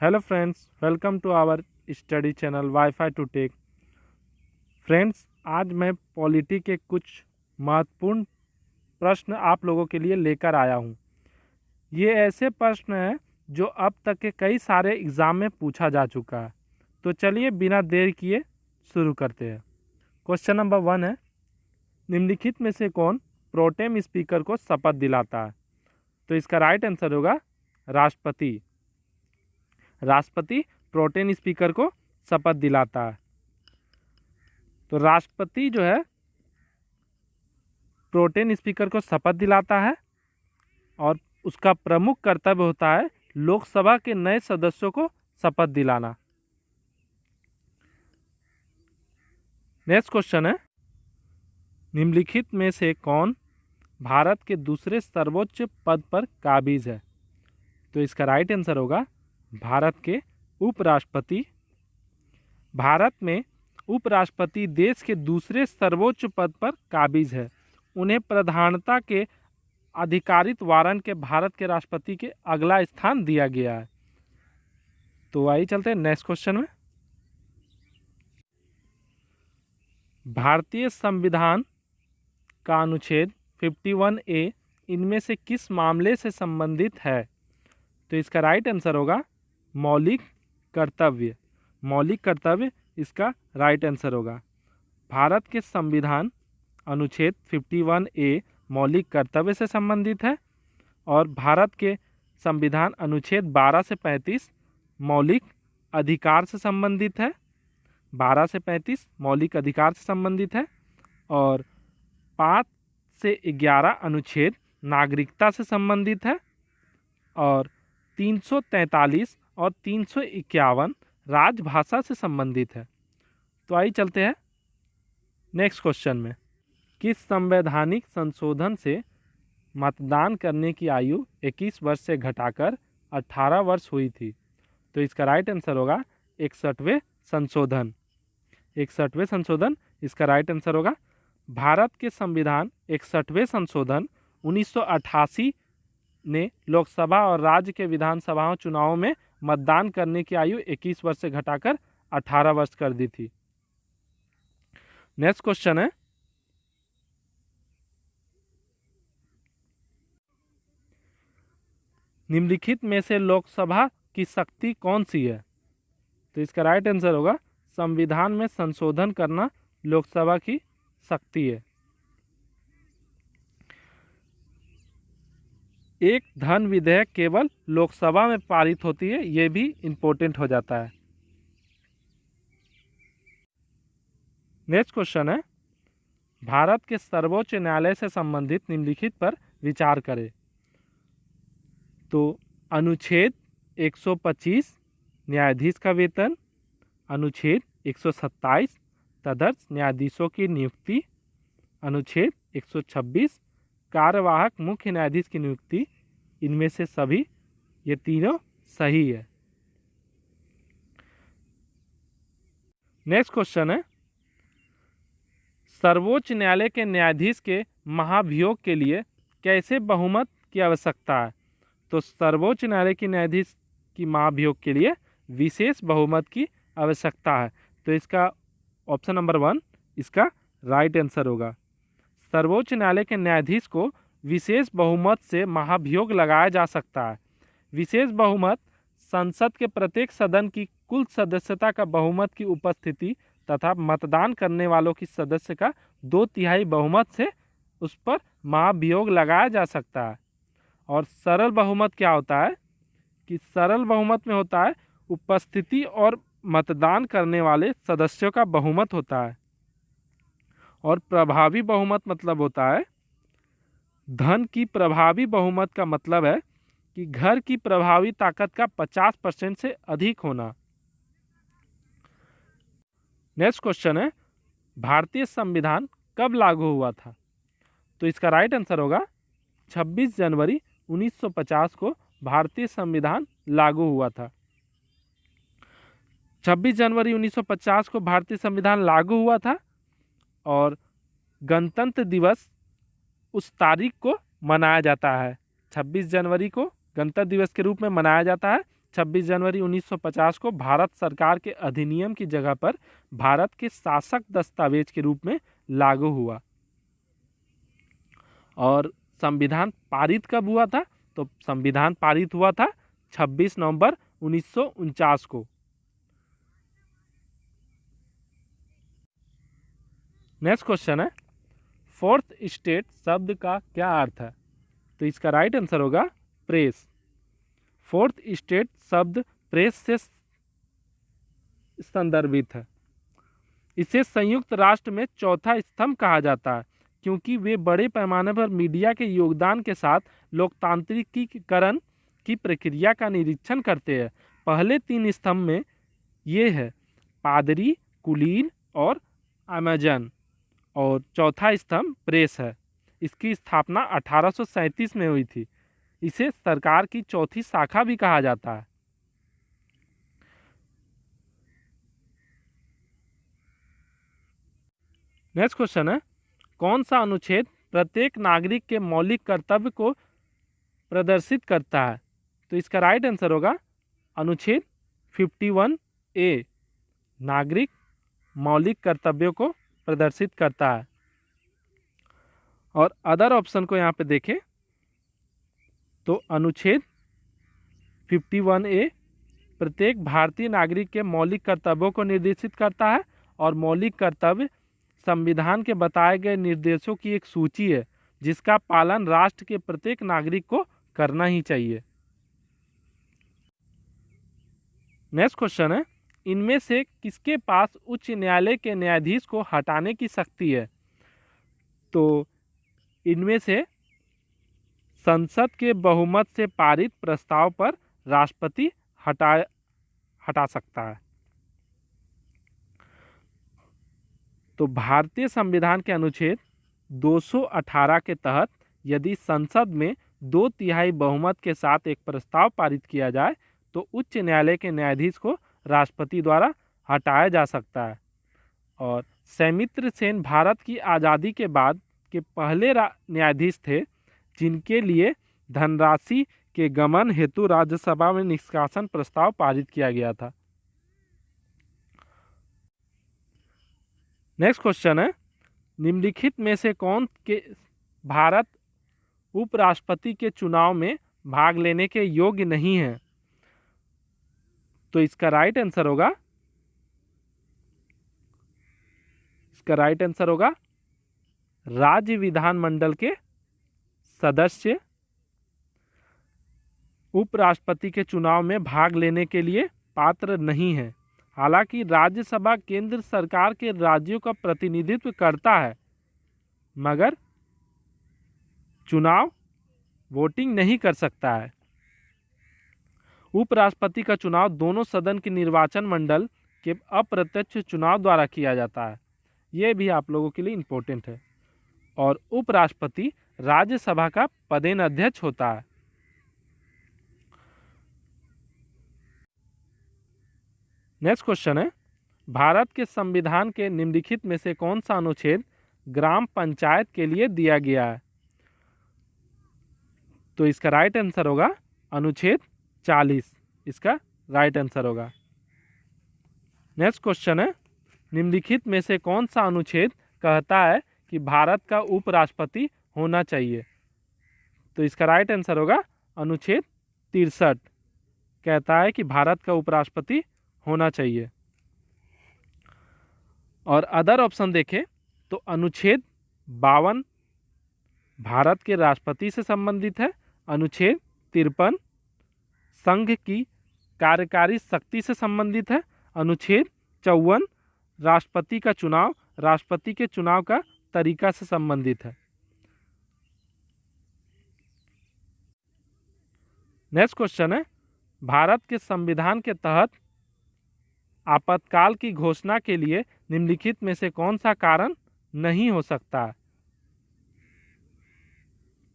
Hello friends, welcome to our study channel wifi to tech. Friends, आज मैं polity के कुछ महत्वपूर्ण प्रश्न आप लोगों के लिए लेकर आया हूं। ये ऐसे प्रश्न हैं जो अब तक के कई सारे एग्ज़ाम में पूछा जा चुका है। तो चलिए बिना देर किए शुरू करते हैं। क्वेश्चन नंबर 1 है, निम्नलिखित में से कौन प्रोटेम स्पीकर को शपथ दिलाता है? तो इसका राइट आंसर होगा राष्ट्रपति। राष्ट्रपति प्रोटेम स्पीकर को शपथ दिलाता है। तो राष्ट्रपति जो है प्रोटेम स्पीकर को शपथ दिलाता है और उसका प्रमुख कर्तव्य होता है लोकसभा के नए सदस्यों को शपथ दिलाना। नेक्स्ट क्वेश्चन है, निम्नलिखित में से कौन भारत के दूसरे सर्वोच्च पद पर काबिज है? तो इसका राइट आंसर होगा भारत के उपराष्ट्रपति। भारत में उपराष्ट्रपति देश के दूसरे सर्वोच्च पद पर काबिज है। उन्हें प्रधानता के अधिकारित वारंट के भारत के राष्ट्रपति के अगला स्थान दिया गया है। तो आइए चलते हैं नेक्स्ट क्वेश्चन में। भारतीय संविधान का अनुच्छेद 51A इनमें से किस मामले से संबंधित है? तो इसका राइट आंसर होगा मौलिक कर्तव्य। मौलिक कर्तव्य इसका राइट आंसर होगा। भारत के संविधान अनुच्छेद 51A मौलिक कर्तव्य से संबंधित है और भारत के संविधान अनुच्छेद 12 से 35 मौलिक अधिकार से संबंधित है। 12 से 35 मौलिक अधिकार से संबंधित है और 5 से 11 अनुच्छेद नागरिकता से संबंधित है और 343 और 351 राजभाषा से संबंधित है। तो आइए चलते हैं नेक्स्ट क्वेश्चन में। किस संवैधानिक संशोधन से मतदान करने की आयु 21 वर्ष से घटाकर 18 वर्ष हुई थी? तो इसका राइट आंसर होगा 61वें संशोधन। 61वें संशोधन इसका राइट आंसर होगा। भारत के संविधान 61वें संशोधन 1988 ने लोकसभा और राज्य के विधानसभाओं चुनावों में मतदान करने की आयु 21 वर्ष से घटाकर 18 वर्ष कर दी थी। नेक्स्ट क्वेश्चन है, निम्नलिखित में से लोकसभा की शक्ति कौन सी है? तो इसका राइट आंसर होगा संविधान में संशोधन करना लोकसभा की शक्ति है। एक धन विधेयक केवल लोकसभा में पारित होती है, ये भी इम्पोर्टेंट हो जाता है। नेक्स्ट क्वेश्चन है, भारत के सर्वोच्च न्यायालय से संबंधित निम्नलिखित पर विचार करें। तो अनुच्छेद 125 न्यायाधीश का वेतन, अनुच्छेद 127 तदर्थ न्यायाधीशों की नियुक्ति, अनुच्छेद 126 कार्यवाहक मुख्य न्यायाधीश की नियुक्ति, इनमें से सभी ये तीनों सही है। नेक्स्ट क्वेश्चन है, सर्वोच्च न्यायालय के न्यायाधीश के महाभियोग के लिए कैसे बहुमत की आवश्यकता है? तो सर्वोच्च न्यायालय के न्यायाधीश की महाभियोग के लिए विशेष बहुमत की आवश्यकता है। तो इसका ऑप्शन नंबर 1 इसका राइट आंसर होगा। सर्वोच्च न्यायालय के न्यायाधीश को विशेष बहुमत से महाभियोग लगाया जा सकता है। विशेष बहुमत संसद के प्रत्येक सदन की कुल सदस्यता का बहुमत की उपस्थिति तथा मतदान करने वालों की सदस्य का 2/3 बहुमत से उस पर महाभियोग लगाया जा सकता है। और सरल बहुमत क्या होता है कि सरल बहुमत में होता है उपस्थिति और मतदान करने वाले सदस्यों का बहुमत होता है। और प्रभावी बहुमत मतलब होता है धन की प्रभावी बहुमत का मतलब है कि घर की प्रभावी ताकत का 50% से अधिक होना। नेक्स्ट क्वेश्चन है, भारतीय संविधान कब लागू हुआ था? तो इसका राइट आंसर होगा 26 जनवरी 1950 को भारतीय संविधान लागू हुआ था। 26 जनवरी 1950 को भारतीय संविधान लागू हुआ था और गणतंत्र दिवस उस तारीख को मनाया जाता है। 26 जनवरी को गणतंत्र दिवस के रूप में मनाया जाता है 26 जनवरी 1950 को भारत सरकार के अधिनियम की जगह पर भारत के शासक दस्तावेज के रूप में लागू हुआ। और संविधान पारित कब हुआ था? तो संविधान पारित हुआ था 26 नवंबर 1949 को। नेक्स्ट क्वेश्चन है, फोर्थ स्टेट शब्द का क्या अर्थ है? तो इसका राइट आंसर होगा प्रेस। फोर्थ स्टेट शब्द प्रेस से संदर्भित है। इसे संयुक्त राष्ट्र में चौथा स्तंभ कहा जाता है क्योंकि वे बड़े पैमाने पर मीडिया के योगदान के साथ लोकतांत्रिकीकरण की प्रक्रिया का निरीक्षण करते हैं। पहले 3 स्तंभ में ये है पादरी, कुलीन और अमेजन, और चौथा स्तंभ प्रेस है। इसकी स्थापना 1837 में हुई थी। इसे सरकार की चौथी शाखा भी कहा जाता है। नेक्स्ट क्वेश्चन है, कौन सा अनुच्छेद प्रत्येक नागरिक के मौलिक कर्तव्य को प्रदर्शित करता है? तो इसका राइट आंसर होगा अनुच्छेद 51A, नागरिक मौलिक कर्तव्यों को प्रदर्शित करता है। और अदर ऑप्शन को यहाँ पे देखें तो अनुच्छेद 51A प्रत्येक भारतीय नागरिक के मौलिक कर्तव्यों को निर्देशित करता है और मौलिक कर्तव्य संविधान के बताए गए निर्देशों की एक सूची है जिसका पालन राष्ट्र के प्रत्येक नागरिक को करना ही चाहिए। नेक्स्ट क्वेश्चन है, इनमें से किसके पास उच्च न्यायालय के न्यायाधीश को हटाने की शक्ति है? तो इनमें से संसद के बहुमत से पारित प्रस्ताव पर राष्ट्रपति हटा सकता है। तो भारतीय संविधान के अनुच्छेद 218 के तहत यदि संसद में 2/3 बहुमत के साथ एक प्रस्ताव पारित किया जाए तो उच्च न्यायालय के न्यायाधीश को राष्ट्रपति द्वारा हटाया जा सकता है। और सौमित्र सेन भारत की आज़ादी के बाद के पहले न्यायाधीश थे जिनके लिए धनराशि के गमन हेतु राज्यसभा में निष्कासन प्रस्ताव पारित किया गया था। नेक्स्ट क्वेश्चन है, निम्नलिखित में से कौन के भारत उपराष्ट्रपति के चुनाव में भाग लेने के योग्य नहीं है? तो इसका राइट आंसर होगा राज्य विधानमंडल के सदस्य उपराष्ट्रपति के चुनाव में भाग लेने के लिए पात्र नहीं है। हालांकि राज्यसभा केंद्र सरकार के राज्यों का प्रतिनिधित्व करता है मगर चुनाव वोटिंग नहीं कर सकता है। उपराष्ट्रपति का चुनाव दोनों सदन के निर्वाचन मंडल के अप्रत्यक्ष चुनाव द्वारा किया जाता है। यह भी आप लोगों के लिए इम्पोर्टेंट है। और उपराष्ट्रपति राज्यसभा का पदेन अध्यक्ष होता है। नेक्स्ट क्वेश्चन है, भारत के संविधान के निम्नलिखित में से कौन सा अनुच्छेद ग्राम पंचायत के लिए दिया गया है? तो इसका राइट आंसर होगा अनुच्छेद 40। इसका राइट आंसर होगा। नेक्स्ट क्वेश्चन है, निम्नलिखित में से कौन सा अनुच्छेद कहता है कि भारत का उपराष्ट्रपति होना चाहिए? तो इसका राइट आंसर होगा अनुच्छेद 63, कहता है कि भारत का उपराष्ट्रपति होना चाहिए। और अदर ऑप्शन देखें तो अनुच्छेद 52 भारत के राष्ट्रपति से संबंधित है। अनुच्छेद 53 संघ की कार्यकारी शक्ति से संबंधित है। अनुच्छेद 54 राष्ट्रपति के चुनाव का तरीका से संबंधित है। नेक्स्ट क्वेश्चन है, भारत के संविधान के तहत आपातकाल की घोषणा के लिए निम्नलिखित में से कौन सा कारण नहीं हो सकता?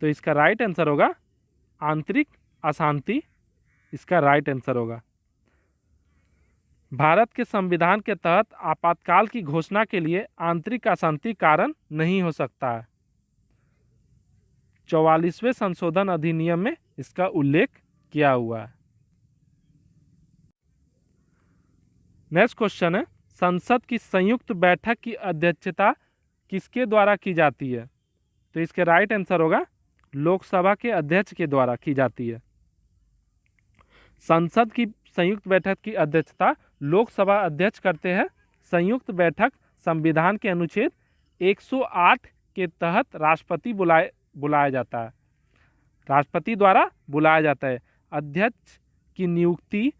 तो इसका राइट आंसर होगा आंतरिक अशांति। इसका राइट आंसर होगा। भारत के संविधान के तहत आपातकाल की घोषणा के लिए आंतरिक अशांति कारण नहीं हो सकता है। 44वें संशोधन अधिनियम में इसका उल्लेख किया हुआ है। नेक्स्ट क्वेश्चन है, संसद की संयुक्त बैठक की अध्यक्षता किसके द्वारा की जाती है? तो इसके राइट आंसर होगा लोकसभा के अध्यक्ष के द्वारा की जाती है। संसद की संयुक्त बैठक की अध्यक्षता लोकसभा अध्यक्ष करते हैं। संयुक्त बैठक संविधान के अनुच्छेद 108 के तहत राष्ट्रपति बुलाया जाता है, राष्ट्रपति द्वारा बुलाया जाता है। अध्यक्ष की नियुक्ति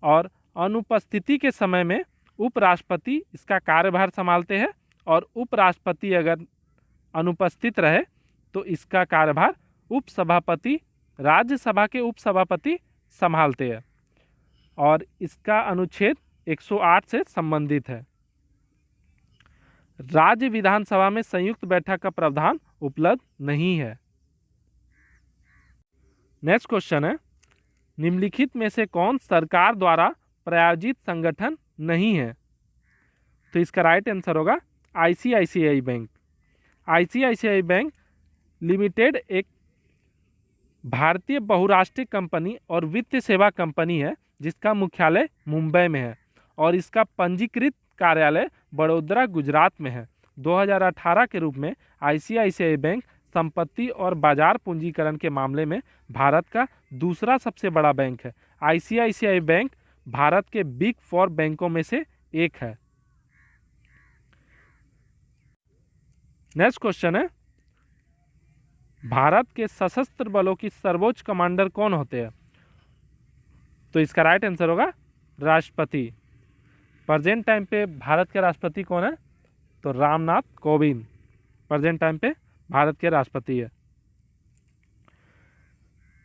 और अनुपस्थिति के समय में उपराष्ट्रपति इसका कार्यभार संभालते हैं, और उपराष्ट्रपति अगर अनुपस्थित रहे तो इसका कार्यभार उपसभापति, राज्यसभा के उपसभापति संभालते हैं, और इसका अनुच्छेद 108 से संबंधित है। राज्य विधानसभा में संयुक्त बैठक का प्रावधान उपलब्ध नहीं है। नेक्स्ट क्वेश्चन है, निम्नलिखित में से कौन सरकार द्वारा प्रायोजित संगठन नहीं है? तो इसका राइट आंसर होगा ICICI bank. ICICI bank limited एक भारतीय बहुराष्ट्रीय कंपनी और वित्तीय सेवा कंपनी है जिसका मुख्यालय मुंबई में है, और इसका पंजीकृत कार्यालय बड़ोदरा गुजरात में है। 2018 के रूप में आईसीआईसीआई बैंक संपत्ति और बाजार पूंजीकरण के मामले में भारत का दूसरा सबसे बड़ा बैंक है। आईसीआईसीआई बैंक भारत के बिग 4 बैंकों में से एक है। नेक्स्ट क्वेश्चन है, भारत के सशस्त्र बलों की सर्वोच्च कमांडर कौन होते हैं? तो इसका राइट आंसर होगा राष्ट्रपति। प्रेजेंट टाइम पे भारत के राष्ट्रपति कौन है? तो रामनाथ कोविंद प्रेजेंट टाइम पे भारत के राष्ट्रपति है।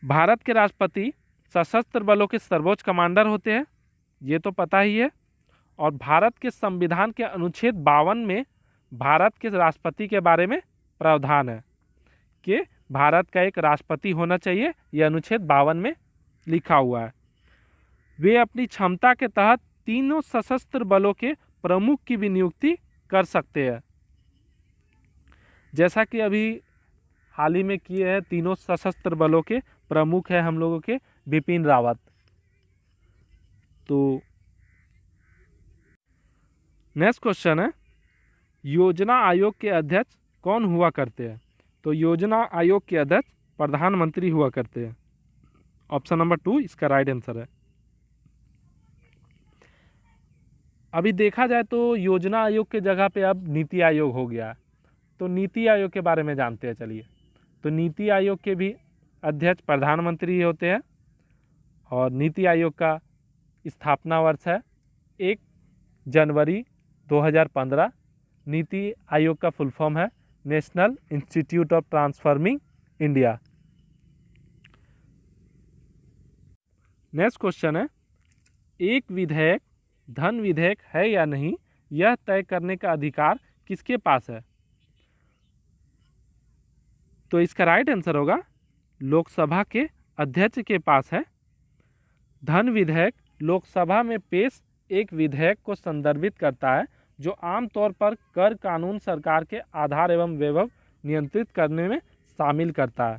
भारत के राष्ट्रपति सशस्त्र बलों के सर्वोच्च कमांडर होते हैं, ये तो पता ही है। और भारत के संविधान के अनुच्छेद 52 में भारत के राष्ट्रपति के बारे में प्रावधान है कि भारत का एक राष्ट्रपति होना चाहिए, यह अनुच्छेद 52 में लिखा हुआ है। वे अपनी क्षमता के तहत तीनों सशस्त्र बलों के प्रमुख की भी नियुक्ति कर सकते हैं, जैसा कि अभी हाल ही में किए हैं। तीनों सशस्त्र बलों के प्रमुख है हम लोगों के बिपिन रावत। तो नेक्स्ट क्वेश्चन है, योजना आयोग के अध्यक्ष कौन हुआ करते हैं? तो योजना आयोग के अध्यक्ष प्रधानमंत्री हुआ करते हैं। ऑप्शन नंबर 2 इसका राइट आंसर है। अभी देखा जाए तो योजना आयोग के जगह पे अब नीति आयोग हो गया है। तो नीति आयोग के बारे में जानते हैं, चलिए। तो नीति आयोग के भी अध्यक्ष प्रधानमंत्री होते हैं, और नीति आयोग का स्थापना वर्ष है 1 जनवरी 2015। नीति आयोग का फुल फॉर्म है national institute of transforming India. Next question है, एक विधेयक धन विधेयक है या नहीं, यह तय करने का अधिकार किसके पास है? तो इसका राइट आंसर होगा लोकसभा के अध्यक्ष के पास है। धन विधेयक लोकसभा में पेश एक विधेयक को संदर्भित करता है जो आमतौर पर कर कानून सरकार के आधार एवं वैभव नियंत्रित करने में शामिल करता है।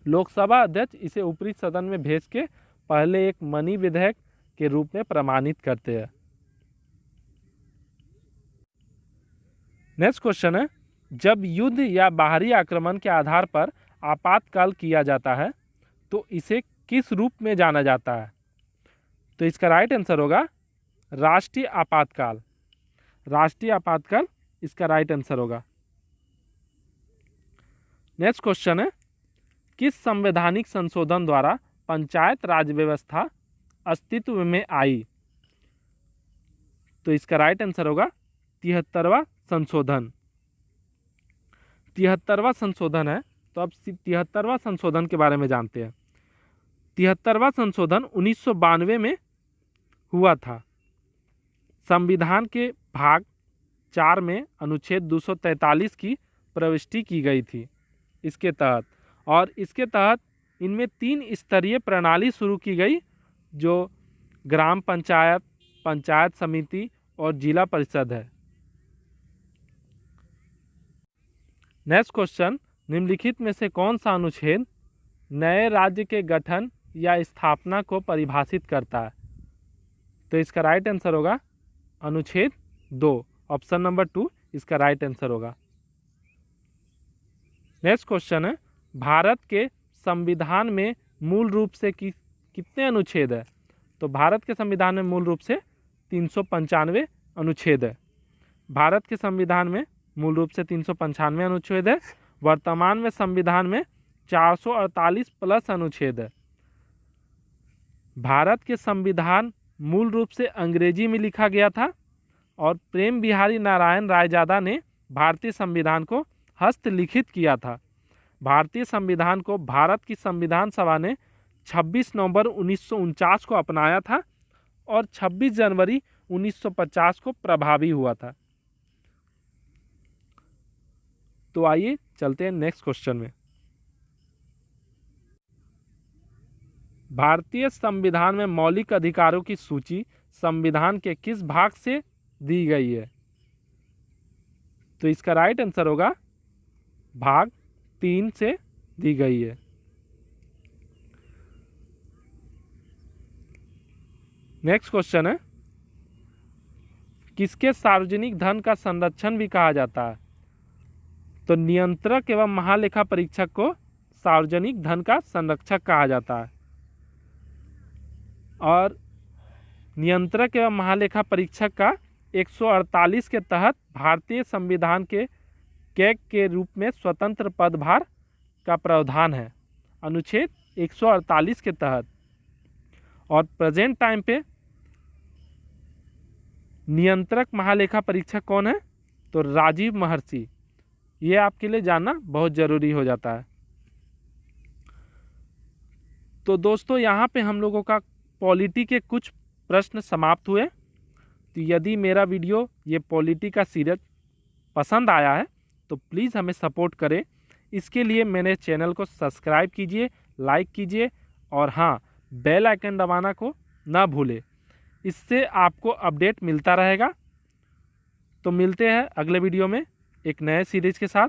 लोकसभा अध्यक्ष इसे ऊपरी सदन में भेज के पहले एक मनी विधेयक के रूप में प्रमाणित करते हैं। नेक्स्ट क्वेश्चन है, जब युद्ध या बाहरी आक्रमण के आधार पर आपातकाल किया जाता है तो इसे किस रूप में जाना जाता है? तो इसका राइट आंसर होगा राष्ट्रीय आपातकाल। राष्ट्रीय आपातकाल इसका राइट आंसर होगा। नेक्स्ट क्वेश्चन है, किस संवैधानिक संशोधन द्वारा पंचायत राज व्यवस्था अस्तित्व में आई? तो इसका राइट आंसर होगा 73वां संशोधन। 73वां संशोधन है, तो अब 73वां संशोधन के बारे में जानते हैं। 73वां संशोधन 1992 में हुआ था। संविधान के भाग 4 में अनुच्छेद 243 की प्रविष्टि की गई थी इसके तहत, और इसके तहत इनमें 3 स्तरीय प्रणाली शुरू की गई, जो ग्राम पंचायत, पंचायत समिति और जिला परिषद है। नेक्स्ट क्वेश्चन, निम्नलिखित में से कौन सा अनुच्छेद नए राज्य के गठन या स्थापना को परिभाषित करता है? तो इसका राइट आंसर होगा अनुच्छेद 2, ऑप्शन नंबर 2 इसका राइट आंसर होगा। नेक्स्ट क्वेश्चन है, भारत के संविधान में मूल रूप से कितने अनुच्छेद है? तो भारत के संविधान में मूल रूप से 395 अनुच्छेद है। भारत के संविधान में मूल रूप से 395 अनुच्छेद है। वर्तमान में संविधान में 448 प्लस अनुच्छेद है। भारत के संविधान मूल रूप से अंग्रेजी में लिखा गया था और प्रेम बिहारी नारायण रायजादा ने भारतीय संविधान को हस्तलिखित किया था। भारतीय संविधान को भारत की संविधान सभा ने 26 नवंबर 1949 को अपनाया था और 26 जनवरी 1950 को प्रभावी हुआ था। तो आइए चलते हैं नेक्स्ट क्वेश्चन में। भारतीय संविधान में मौलिक अधिकारों की सूची संविधान के किस भाग से दी गई है? तो इसका राइट आंसर होगा भाग 3 से दी गई है। नेक्स्ट क्वेश्चन है, किसके सार्वजनिक धन का संरक्षण भी कहा जाता है? तो नियंत्रक एवं महालेखा परीक्षक को सार्वजनिक धन का संरक्षक कहा जाता है और नियंत्रक एवं महालेखा परीक्षक का 148 के तहत भारतीय संविधान के कैग के रूप में स्वतंत्र पदभार का प्रावधान है, अनुच्छेद 148 के तहत। और प्रेजेंट टाइम पे नियंत्रक महालेखा परीक्षक कौन है? तो राजीव महर्षि। ये आपके लिए जानना बहुत ज़रूरी हो जाता है। तो दोस्तों यहाँ पे हम लोगों का पॉलिटी के कुछ प्रश्न समाप्त हुए। तो यदि मेरा वीडियो ये पॉलिटी का सीरीज पसंद आया है तो प्लीज़ हमें सपोर्ट करें। इसके लिए मेरे चैनल को सब्सक्राइब कीजिए, लाइक कीजिए और हाँ, बेल आइकन दबाना को ना भूलें। इससे आपको अपडेट मिलता रहेगा। तो मिलते हैं अगले वीडियो में एक नए सीरीज के साथ।